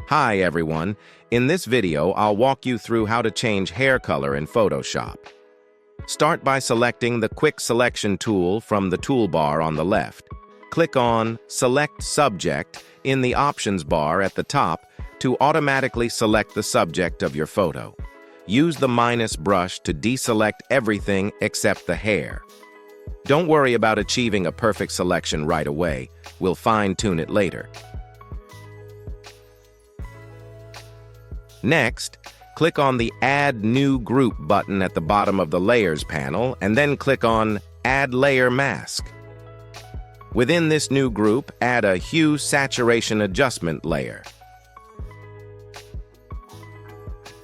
Hi everyone, in this video I'll walk you through how to change hair color in Photoshop. Start by selecting the Quick Selection tool from the toolbar on the left. Click on Select Subject in the options bar at the top to automatically select the subject of your photo. Use the minus brush to deselect everything except the hair. Don't worry about achieving a perfect selection right away, we'll fine-tune it later. Next, click on the Add New Group button at the bottom of the Layers panel and then click on Add Layer Mask. Within this new group, add a Hue Saturation Adjustment layer.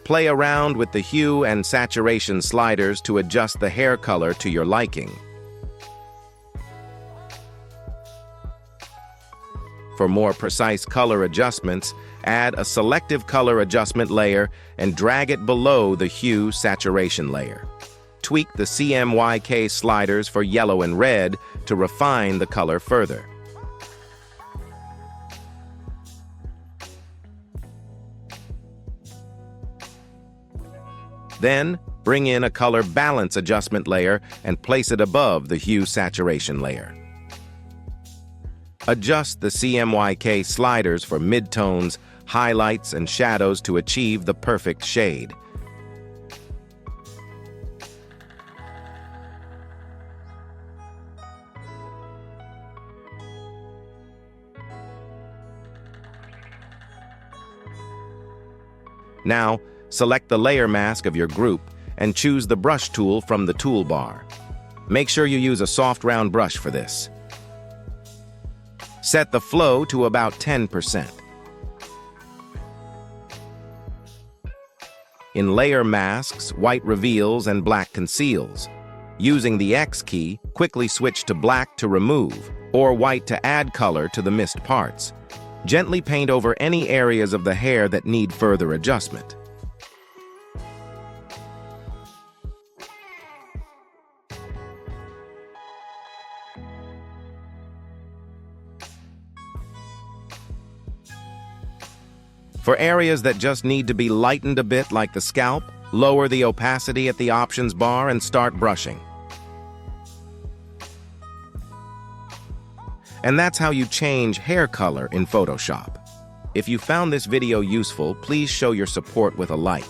Play around with the hue and saturation sliders to adjust the hair color to your liking. For more precise color adjustments, add a selective color adjustment layer and drag it below the hue saturation layer. Tweak the CMYK sliders for yellow and red to refine the color further. Then, bring in a color balance adjustment layer and place it above the hue saturation layer. Adjust the CMYK sliders for midtones, highlights, and shadows to achieve the perfect shade. Now, select the layer mask of your group and choose the brush tool from the toolbar. Make sure you use a soft round brush for this. Set the flow to about 10%. In layer masks, white reveals and black conceals. Using the X key, quickly switch to black to remove, or white to add color to the missed parts. Gently paint over any areas of the hair that need further adjustment. For areas that just need to be lightened a bit like the scalp, lower the opacity at the options bar and start brushing. And that's how you change hair color in Photoshop. If you found this video useful, please show your support with a like.